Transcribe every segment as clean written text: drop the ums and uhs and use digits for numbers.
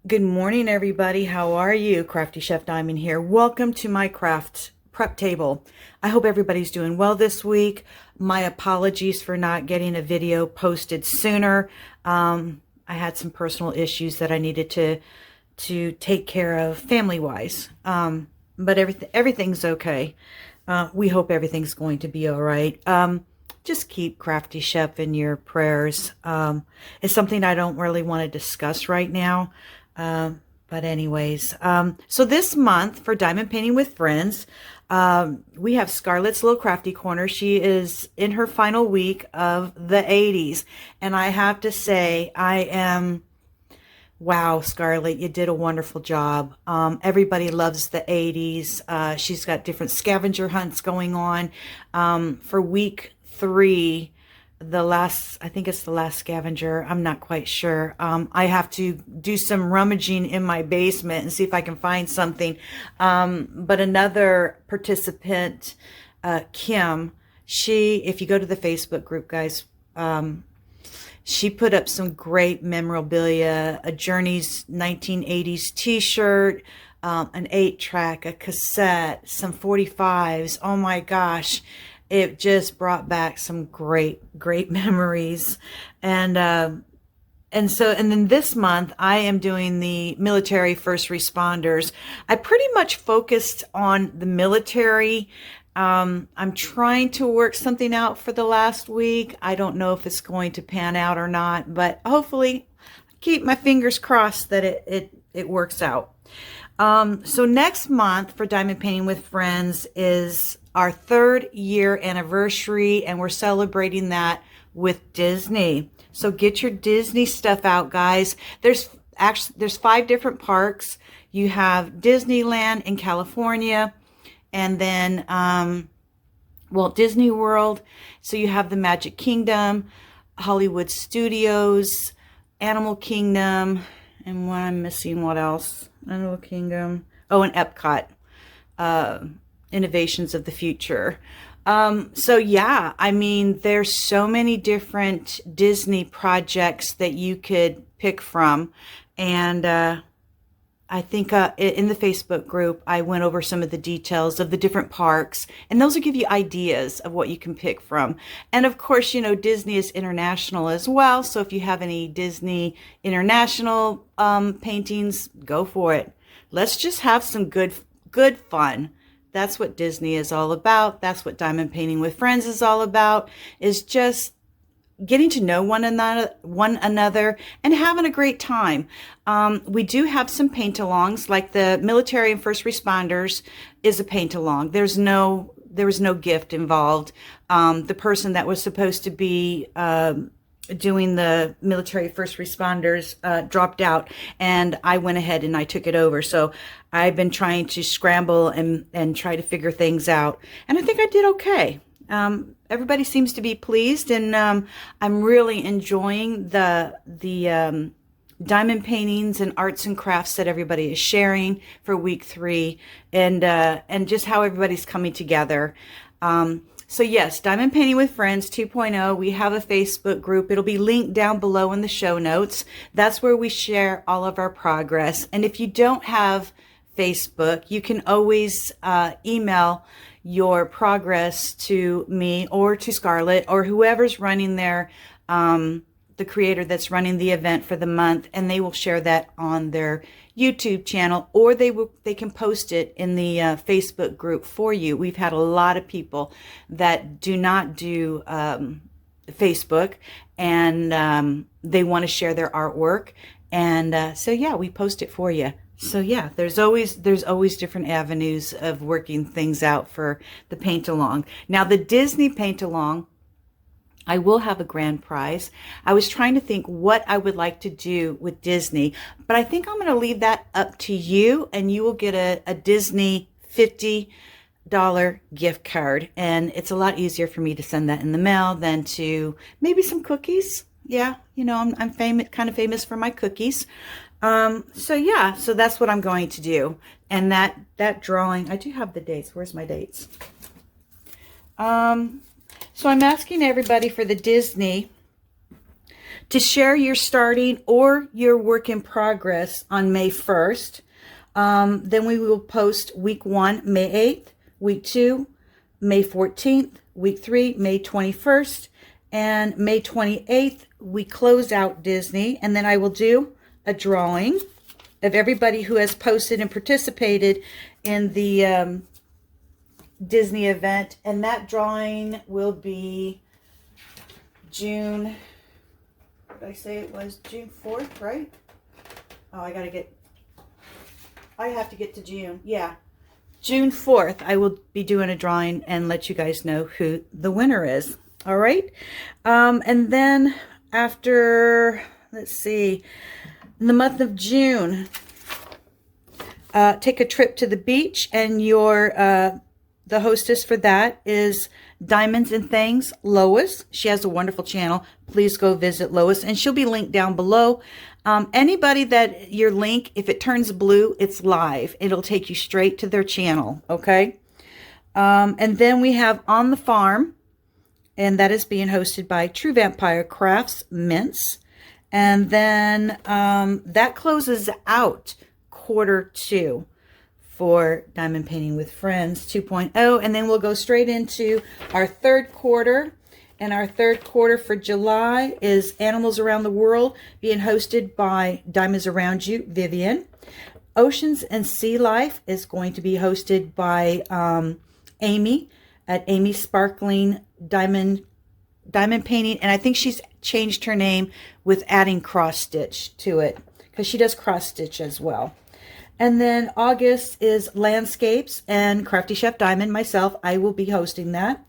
Good morning, everybody. How are you? Crafty Chef Diamond here. Welcome to my craft prep table. I hope everybody's doing well this week. My apologies for not getting a video posted sooner. I had some personal issues that I needed to take care of family-wise. But everything's okay. We hope everything's going to be all right. Just keep Crafty Chef in your prayers. It's something I don't really want to discuss right now. But anyways, so this month for Diamond Painting with Friends, we have Scarlet's Little Crafty Corner. She is in her final week of the 80s. And I have to say, wow, Scarlet, you did a wonderful job. Everybody loves the 80s. She's got different scavenger hunts going on. For week 3, I think it's the last scavenger. I'm not quite sure. I have to do some rummaging in my basement and see if I can find something. But another participant, Kim, if you go to the Facebook group, guys, she put up some great memorabilia, a Journeys 1980s t-shirt, an 8-track, a cassette, some 45s. Oh my gosh. It just brought back some great memories. And then this month I am doing the military first responders. I pretty much focused on the military. I'm trying to work something out for the last week. I don't know if it's going to pan out or not, but hopefully keep my fingers crossed that it works out. So next month for Diamond Painting with Friends is our 3rd year anniversary, and we're celebrating that with Disney. So get your Disney stuff out, guys. There's 5 different parks. You have Disneyland in California, and then Walt Disney World. So you have the Magic Kingdom, Hollywood Studios, Animal Kingdom, and what I'm missing, what else? Animal Kingdom. Oh, and Epcot. Innovations of the Future. So yeah, I mean, there's so many different Disney projects that you could pick from. And I think in the Facebook group, I went over some of the details of the different parks, and those will give you ideas of what you can pick from. And of course, you know, Disney is international as well. So if you have any Disney international paintings, go for it. Let's just have some good fun. That's what Disney is all about. That's what Diamond Painting with Friends is all about, is just getting to know one another and having a great time. We do have some paint-alongs, like the military and first responders is a paint-along. There was no gift involved. The person that was supposed to be doing the military first responders dropped out, and I went ahead and I took it over. So I've been trying to scramble and try to figure things out, and I think I did okay. Everybody seems to be pleased, and I'm really enjoying the diamond paintings and arts and crafts that everybody is sharing for week 3, and just how everybody's coming together. So yes, Diamond Painting with Friends 2.0, we have a Facebook group. It'll be linked down below in the show notes. That's where we share all of our progress. And if you don't have Facebook, you can always email your progress to me or to Scarlet or whoever's running there, the creator that's running the event for the month, and they will share that on their YouTube channel, or they can post it in the Facebook group for you. We've had a lot of people that do not do Facebook, and they want to share their artwork, and so yeah, we post it for you. So yeah, there's always different avenues of working things out for the paint along. Now the Disney paint along, I will have a grand prize. I was trying to think what I would like to do with Disney, but I think I'm going to leave that up to you, and you will get a Disney $50 gift card. And it's a lot easier for me to send that in the mail than to maybe some cookies. Yeah, you know, I'm kind of famous for my cookies. So yeah, so that's what I'm going to do. And that drawing, I do have the dates. Where's my dates? So I'm asking everybody for the Disney to share your starting or your work in progress on May 1st. Then we will post week 1, May 8th, week 2, May 14th, week 3, May 21st, and May 28th, we close out Disney. And then I will do a drawing of everybody who has posted and participated in the Disney event. And that drawing will be June, what did I say it was? June 4th, right? Oh, I have to get to June. Yeah. June 4th, I will be doing a drawing and let you guys know who the winner is. All right. And then after, let's see, in the month of June, take a trip to the beach, and the hostess for that is Diamonds and Things, Lois. She has a wonderful channel. Please go visit Lois, and she'll be linked down below. Anybody that your link, if it turns blue, it's live. It'll take you straight to their channel, okay? And then we have On the Farm, and that is being hosted by True Vampire Crafts, Minz. And then that closes out quarter 2 for Diamond Painting with Friends 2.0. And then we'll go straight into our third quarter. And our third quarter for July is Animals Around the World, being hosted by Diamonds Around You, Vivian. Oceans and Sea Life is going to be hosted by Amy at Amy Sparkling Diamond Painting. And I think she's changed her name with adding cross stitch to it, because she does cross stitch as well. And then August is Landscapes, and Crafty Chef Diamond, myself, I will be hosting that.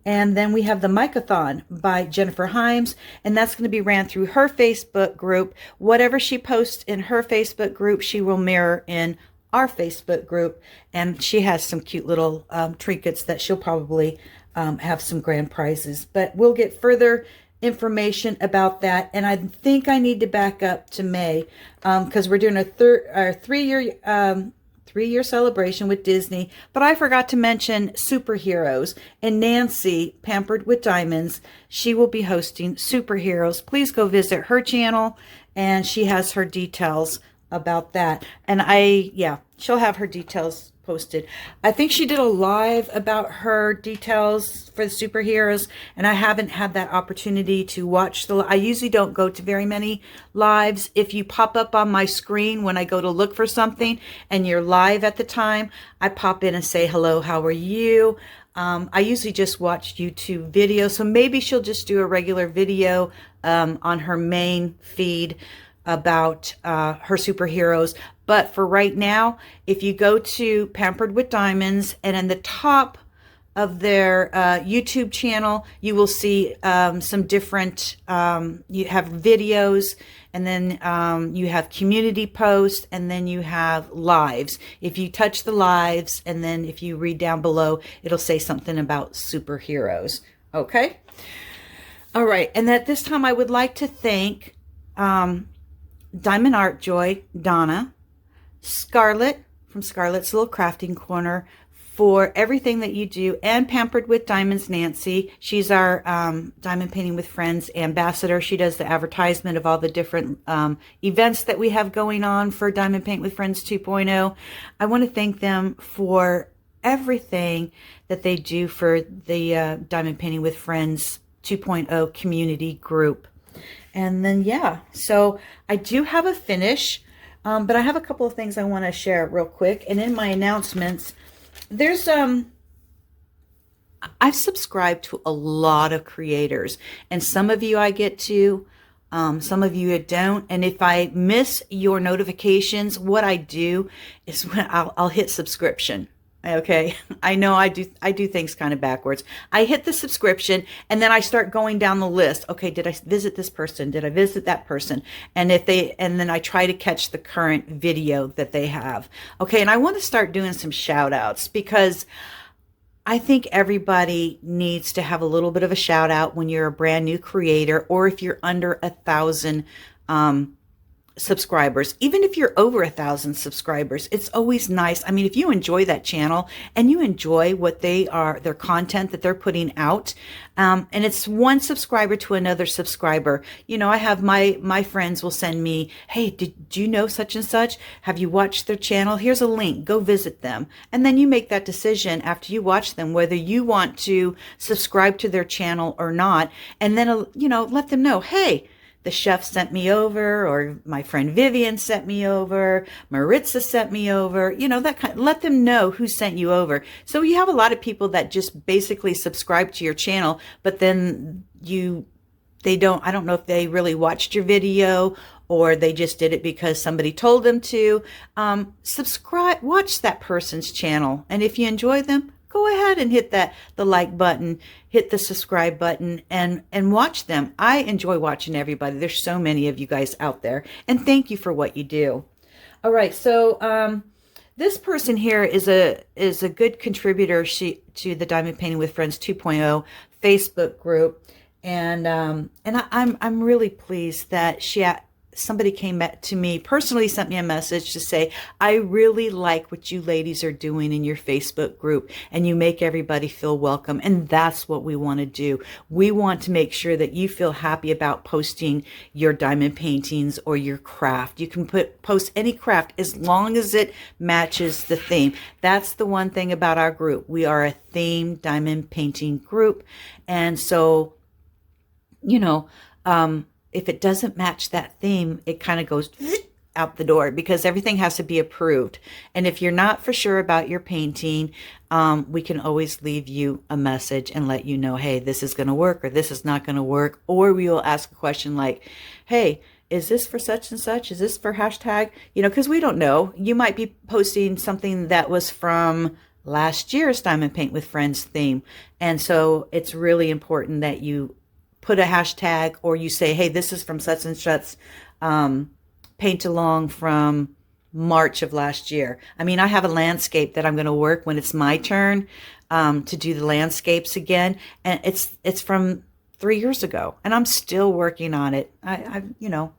And then we have the Mic-a-thon by Jennifer Himes, and that's going to be ran through her Facebook group. Whatever she posts in her Facebook group, she will mirror in our Facebook group. And she has some cute little trinkets that she'll probably have some grand prizes. But we'll get further information about that. And I think I need to back up to May, because we're doing our three-year celebration with Disney. But I forgot to mention superheroes, and Nancy, Pampered with Diamonds, she will be hosting superheroes. Please go visit her channel, and she has her details about that. And she'll have her details posted. I think she did a live about her details for the superheroes, and I haven't had that opportunity to watch I usually don't go to very many lives. If you pop up on my screen when I go to look for something and you're live at the time, I pop in and say, hello, how are you? I usually just watch YouTube videos, so maybe she'll just do a regular video on her main feed about her superheroes. But for right now, if you go to Pampered with Diamonds, and in the top of their YouTube channel, you will see some different, you have videos, and then you have community posts, and then you have lives. If you touch the lives, and then if you read down below, it'll say something about superheroes. Okay? All right. And at this time, I would like to thank Diamond Art Joy, Donna, Scarlet from Scarlet's Little Crafting Corner, for everything that you do, and Pampered with Diamonds, Nancy. She's our Diamond Painting with Friends ambassador. She does the advertisement of all the different events that we have going on for Diamond Paint with Friends 2.0. I want to thank them for everything that they do for the Diamond Painting with Friends 2.0 community group. And then, yeah, so I do have a finish, but I have a couple of things I want to share real quick. And in my announcements, there's I've subscribed to a lot of creators, and some of you I get to, some of you I don't. And if I miss your notifications, what I do is when I'll hit subscription. Okay, I know I do things kind of backwards. I hit the subscription, and then I start going down the list. Okay, did I visit this person? Did I visit that person? And then I try to catch the current video that they have. Okay, and I want to start doing some shout outs, because I think everybody needs to have a little bit of a shout out when you're a brand new creator, or if you're under 1,000 subscribers. Even if you're over 1,000 subscribers, it's always nice. I mean, if you enjoy that channel and you enjoy what their content that they're putting out, and it's one subscriber to another subscriber. You know, I have my friends will send me, hey, did you know such and such? Have you watched their channel? Here's a link. Go visit them. And then you make that decision after you watch them, whether you want to subscribe to their channel or not. And then, you know, let them know, hey, the chef sent me over, or my friend Vivian sent me over, Maritza sent me over, you know, that kind, let them know who sent you over. So you have a lot of people that just basically subscribe to your channel, but then I don't know if they really watched your video or they just did it because somebody told them to. Subscribe, watch that person's channel. And if you enjoy them, go ahead and hit the like button, hit the subscribe button, and watch them. I enjoy watching everybody. There's so many of you guys out there, and thank you for what you do. All right, so this person here is a good contributor to the Diamond Painting with Friends 2.0 Facebook group, and I'm really pleased that somebody came back to me, personally sent me a message to say, I really like what you ladies are doing in your Facebook group, and you make everybody feel welcome. And that's what we want to do. We want to make sure that you feel happy about posting your diamond paintings or your craft. You can post any craft as long as it matches the theme. That's the one thing about our group. We are a themed diamond painting group. And so, you know, if it doesn't match that theme, it kind of goes out the door because everything has to be approved. And if you're not for sure about your painting, we can always leave you a message and let you know, hey, this is going to work or this is not going to work. Or we will ask a question like, hey, is this for such and such? Is this for hashtag? You know, because we don't know. You might be posting something that was from last year's Diamond Paint with Friends theme. And so it's really important that you put a hashtag, or you say, hey, this is from such and such paint along from March of last year. I mean, I have a landscape that I'm going to work when it's my turn to do the landscapes again. And it's from 3 years ago, and I'm still working on it. You know,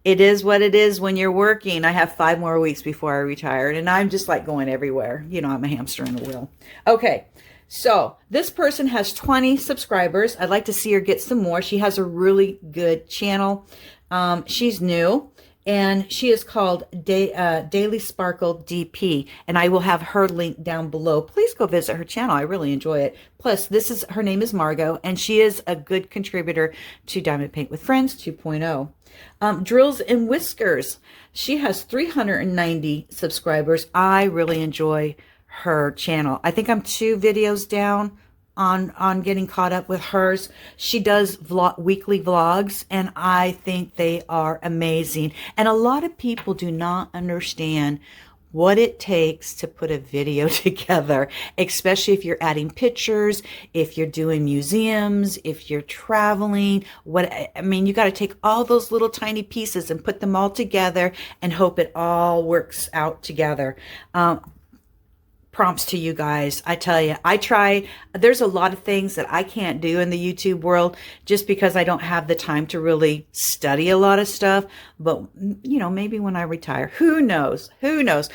it is what it is when you're working. I have 5 more weeks before I retire, and I'm just like going everywhere. You know, I'm a hamster in a wheel. Okay. So this person has 20 subscribers. I'd like to see her get some more. She has a really good channel. She's new, and she is called Daily Sparkle DP, and I will have her link down below. Please go visit her channel. I really enjoy it. Plus, her name is Margot, and she is a good contributor to Diamond Paint with Friends 2.0. Drills and Whiskers. She has 390 subscribers. I really enjoy her channel. I think I'm 2 videos down on getting caught up with hers. She does weekly vlogs, and I think they are amazing. And a lot of people do not understand what it takes to put a video together, especially if you're adding pictures, if you're doing museums, if you're traveling. I mean, you got to take all those little tiny pieces and put them all together and hope it all works out together. Prompts to you guys. I tell you, there's a lot of things that I can't do in the YouTube world just because I don't have the time to really study a lot of stuff. But, you know, maybe when I retire, who knows? Who knows?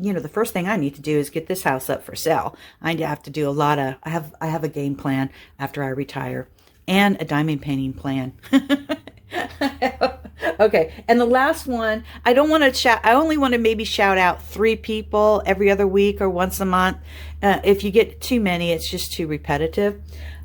You know, the first thing I need to do is get this house up for sale. I have to do I have a game plan after I retire and a diamond painting plan. Okay, and the last one, I only want to maybe shout out 3 people every other week or once a month. If you get too many, it's just too repetitive.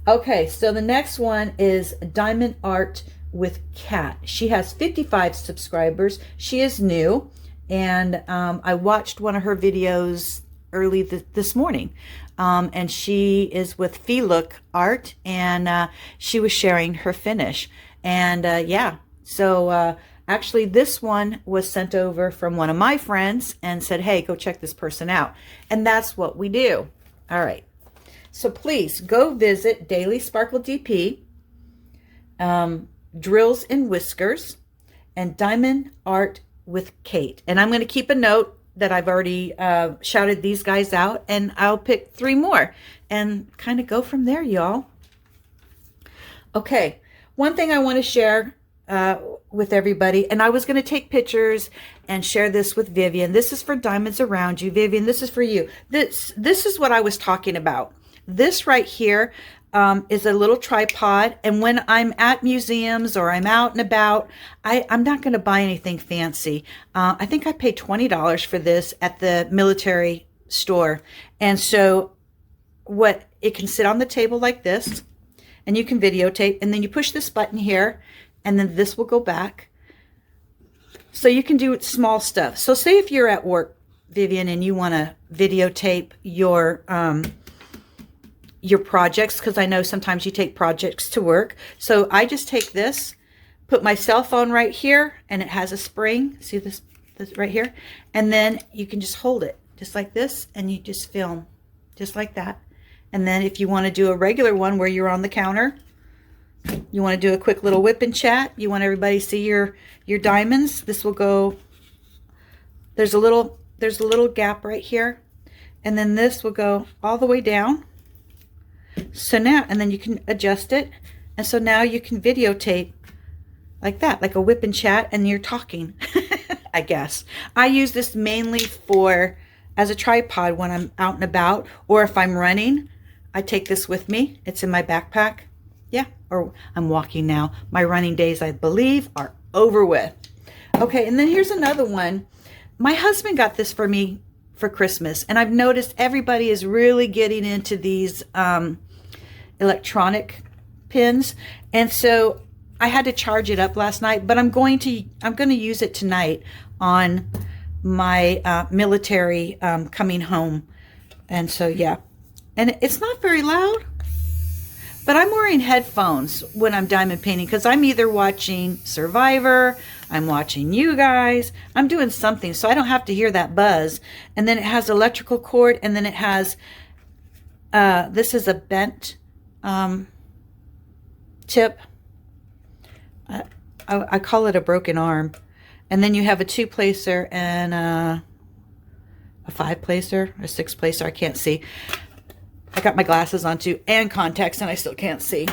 Okay, so the next one is Diamond Art with Cat. She has 55 subscribers. She is new, and I watched one of her videos early this morning. And she is with Fee Look Art, and she was sharing her finish. And yeah, so actually this one was sent over from one of my friends and said, hey, go check this person out. And that's what we do. All right. So please go visit Daily Sparkle DP, Drills and Whiskers, and Diamond Art with Kate. And I'm going to keep a note that I've already shouted these guys out, and I'll pick 3 more and kind of go from there, y'all. Okay. One thing I want to share with everybody. And I was going to take pictures and share this with Vivian. This is for Diamonds Around You. Vivian, this is for you. This is what I was talking about. This right here is a little tripod. And when I'm at museums or I'm out and about, I'm not going to buy anything fancy. I think I paid $20 for this at the military store. And so it can sit on the table like this, and you can videotape, and then you push this button here, and then this will go back. So you can do small stuff. So say if you're at work, Vivian, and you want to videotape your projects, because I know sometimes you take projects to work. So I just take this, put my cell phone right here, and it has a spring. See this right here? And then you can just hold it just like this, and you just film just like that. And then if you want to do a regular one where you're on the counter, you want to do a quick little whip and chat, you want everybody to see your diamonds, this will go, there's a little gap right here, and then this will go all the way down. So now, and then you can adjust it, and so now you can videotape like that, like a whip and chat, and you're talking. I guess I use this mainly as a tripod when I'm out and about, or if I'm running, I take this with me. It's in my backpack. Yeah, or I'm walking now. My running days, I believe, are over with. Okay, and then here's another one. My husband got this for me for Christmas, and I've noticed everybody is really getting into these electronic pins, and so I had to charge it up last night, but I'm going to use it tonight on my military coming home. And so yeah, and it's not very loud, but I'm wearing headphones when I'm diamond painting, because I'm either watching Survivor, I'm watching you guys, I'm doing something, so I don't have to hear that buzz. And then it has electrical cord, and then it has this is a bent tip. I call it a broken arm. And then you have a 2-placer and a 5-placer, a 6-placer. I can't see. I got my glasses on too, and contacts, and I still can't see.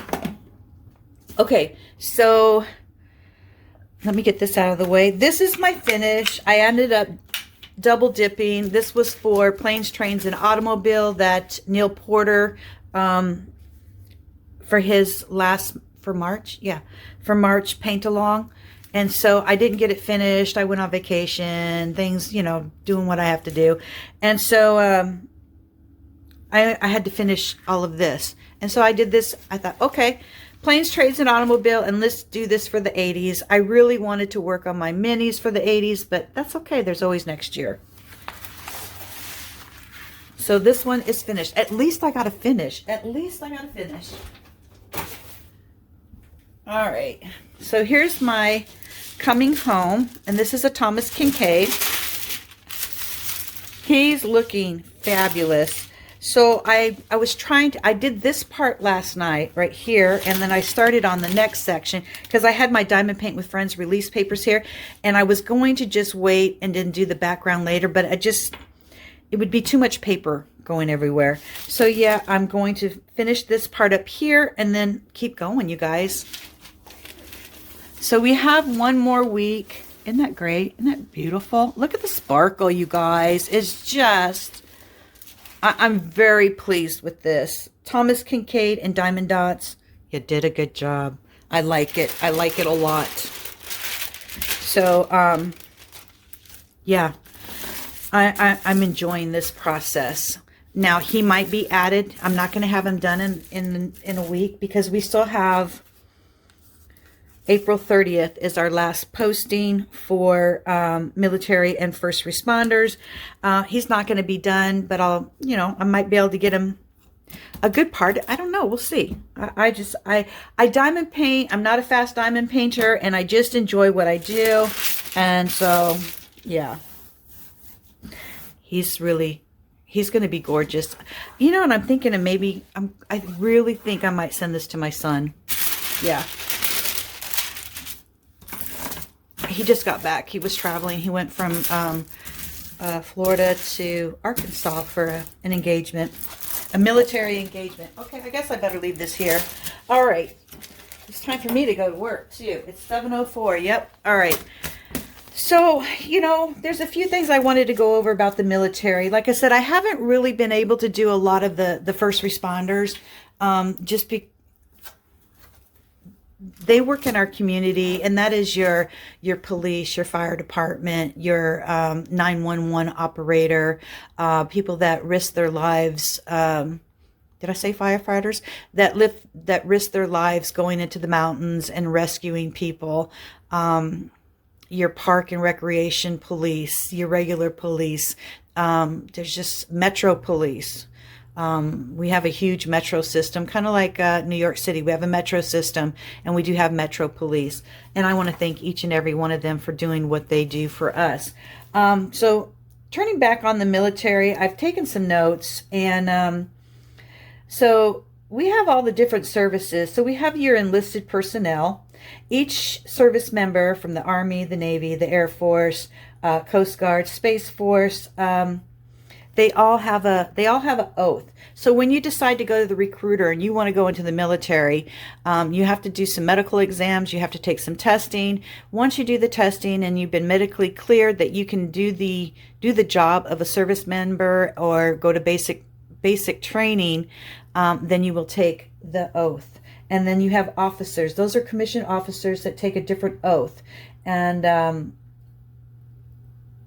Okay, so let me get this out of the way. This is my finish. I ended up double dipping. This was for Planes, Trains, and Automobile that Neil Porter, for his for March paint along. And so I didn't get it finished. I went on vacation, things, doing what I have to do. And so I had to finish all of this. And so I did this. I thought, okay, Planes, Trains, and Automobile, and let's do this for the 80s. I really wanted to work on my minis for the 80s, but that's okay. There's always next year. So this one is finished. At least I got to finish. At least I got to finish. All right. So here's my coming home, and this is a Thomas Kincaid. He's looking fabulous. So I did this part last night right here, and then I started on the next section because I had my Diamond Paint with Friends release papers here, and I was going to just wait and then do the background later, but it would be too much paper going everywhere. So yeah, I'm going to finish this part up here and then keep going, you guys. So we have one more week. Isn't that great? Isn't that beautiful? Look at the sparkle, you guys. It's just, I'm very pleased with this. Thomas Kincaid and Diamond Dots. You did a good job. I like it. I like it a lot. So, yeah, I'm enjoying this process. Now, he might be added. I'm not going to have him done in a week because we still have April 30th is our last posting for military and first responders. He's not going to be done, but I might be able to get him a good part. I don't know. We'll see. I diamond paint. I'm not a fast diamond painter, and I just enjoy what I do. And so, yeah, he's going to be gorgeous. And I'm thinking of maybe, I really think I might send this to my son. Yeah. He just got back. He was traveling. He went from Florida to Arkansas for an engagement, a military engagement. Okay, I guess I better leave this here. All right. It's time for me to go to work, too. It's 7:04. Yep. All right. So, there's a few things I wanted to go over about the military. Like I said, I haven't really been able to do a lot of the first responders. They work in our community, and that is your police, your fire department, your 911 operator, people that risk their lives. Did I say firefighters that risk their lives going into the mountains and rescuing people? Your park and recreation police, your regular police. There's just metro police. We have a huge metro system, kind of like New York City. We have a metro system, and we do have metro police. And I want to thank each and every one of them for doing what they do for us. So turning back on the military, I've taken some notes, and so we have all the different services. So we have your enlisted personnel. Each service member from the Army, the Navy, the Air Force, Coast Guard, Space Force, they all have an oath. So when you decide to go to the recruiter and you want to go into the military, you have to do some medical exams. You have to take some testing. Once you do the testing and you've been medically cleared that you can do the job of a service member or go to basic training, then you will take the oath. And then you have officers. Those are commissioned officers that take a different oath, and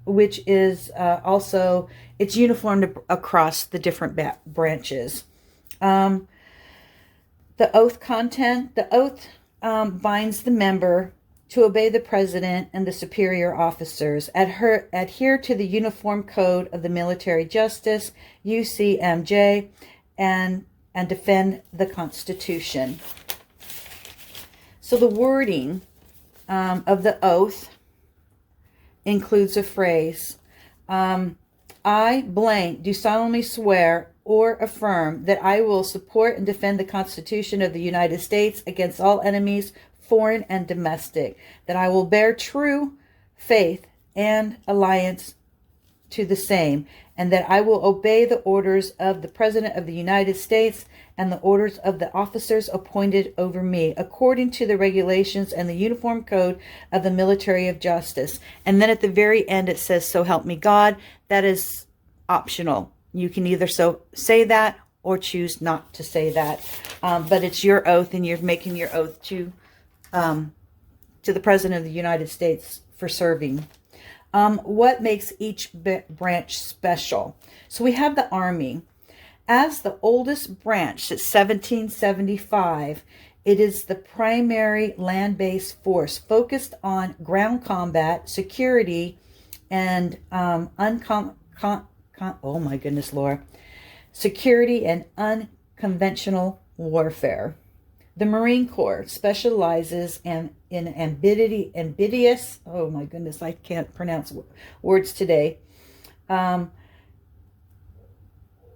which is also, it's uniformed across the different branches. The oath content. The oath binds the member to obey the president and the superior officers, adhere to the Uniform Code of the Military Justice, UCMJ, and defend the Constitution. So the wording of the oath includes a phrase, I blank do solemnly swear or affirm that I will support and defend the Constitution of the United States against all enemies, foreign and domestic, that I will bear true faith and allegiance to the same, and that I will obey the orders of the President of the United States and the orders of the officers appointed over me, according to the regulations and the Uniform Code of the Military of Justice. And then at the very end it says, so help me God. That is optional. You can either say that or choose not to say that. But it's your oath, and you're making your oath to the President of the United States for serving. What makes each branch special? So we have the Army. As the oldest branch since 1775, it is the primary land-based force focused on ground combat, security, and oh my goodness, Laura, security and unconventional warfare. The Marine Corps specializes in amphibious, oh my goodness, I can't pronounce words today,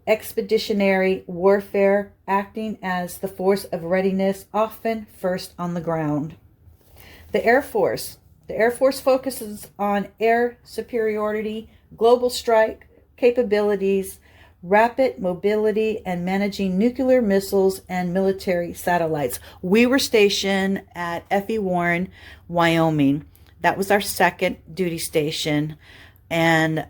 expeditionary warfare, acting as the force of readiness, often first on the ground. The Air Force. The Air Force focuses on air superiority, global strike capabilities, rapid mobility, and managing nuclear missiles and military satellites. We were stationed at F.E. Warren, Wyoming. That was our second duty station, and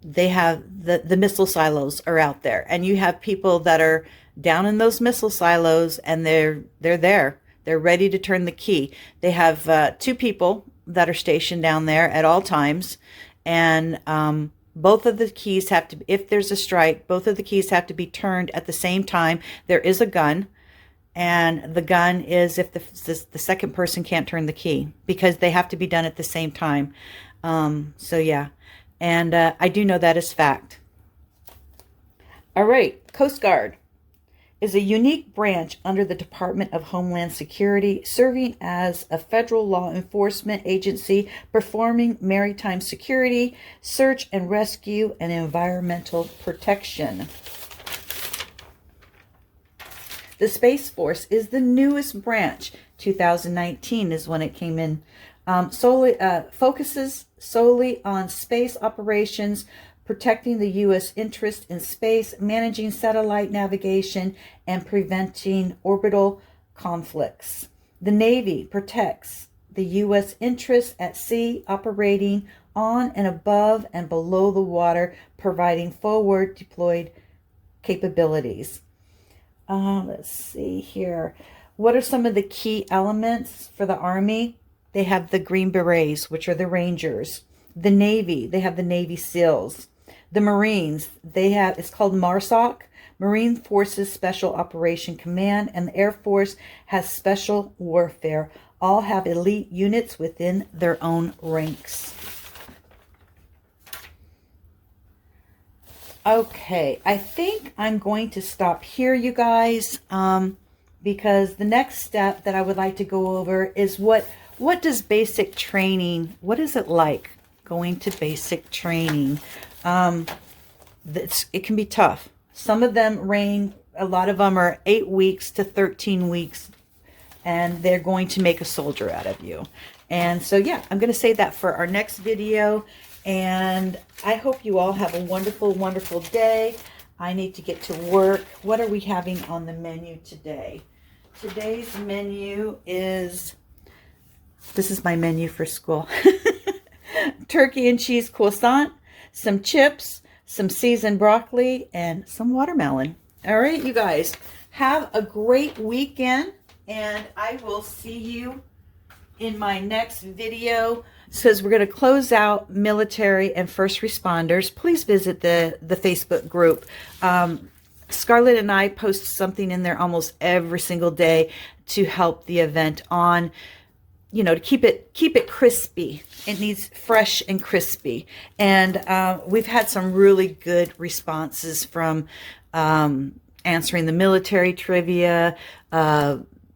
they have the missile silos are out there, and you have people that are down in those missile silos, and they're there. They're ready to turn the key. They have 2 people that are stationed down there at all times, and both of the keys have to, if there's a strike, both of the keys have to be turned at the same time. There is a gun, and the gun is if the second person can't turn the key, because they have to be done at the same time. So yeah, and I do know that is fact. All right, Coast Guard is a unique branch under the Department of Homeland Security, serving as a federal law enforcement agency performing maritime security, search and rescue, and environmental protection. The Space Force is the newest branch. 2019 is when it came in. Focuses solely on space operations, protecting the U.S. interest in space, managing satellite navigation, and preventing orbital conflicts. The Navy protects the U.S. interests at sea, operating on and above and below the water, providing forward deployed capabilities. Let's see here. What are some of the key elements for the Army? They have the Green Berets, which are the Rangers. The Navy, they have the Navy SEALs. The Marines, they have, it's called MARSOC, Marine Forces Special Operation Command, and the Air Force has Special Warfare. All have elite units within their own ranks. Okay, I think I'm going to stop here, you guys, because the next step that I would like to go over is what does basic training, what is it like going to basic training? It can be tough. Some of them range, a lot of them are 8 weeks to 13 weeks, and they're going to make a soldier out of you. And so, yeah, I'm going to save that for our next video. And I hope you all have a wonderful, wonderful day. I need to get to work. What are we having on the menu today? Today's menu is, this is my menu for school. Turkey and cheese croissant, some chips, some seasoned broccoli, and some watermelon. All right, you guys, have a great weekend, and I will see you in my next video. Says we're going to close out military and first responders. Please visit the Facebook group. Scarlet and I post something in there almost every single day to help the event on, you know, to keep it crispy. It needs fresh and crispy. And we've had some really good responses from answering the military trivia,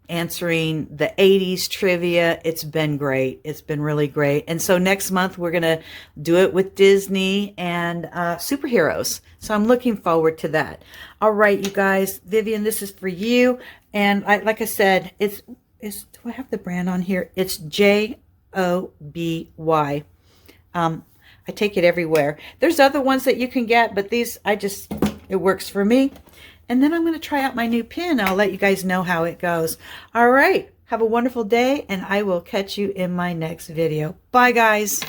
answering the 80s trivia. It's been great. It's been really great. And so next month we're going to do it with Disney and superheroes. So I'm looking forward to that. All right, you guys, Vivian, this is for you. And like I said, do I have the brand on here? It's JOBY. I take it everywhere. There's other ones that you can get, but these, it works for me. And then I'm going to try out my new pin. I'll let you guys know how it goes. All right. Have a wonderful day, and I will catch you in my next video. Bye, guys.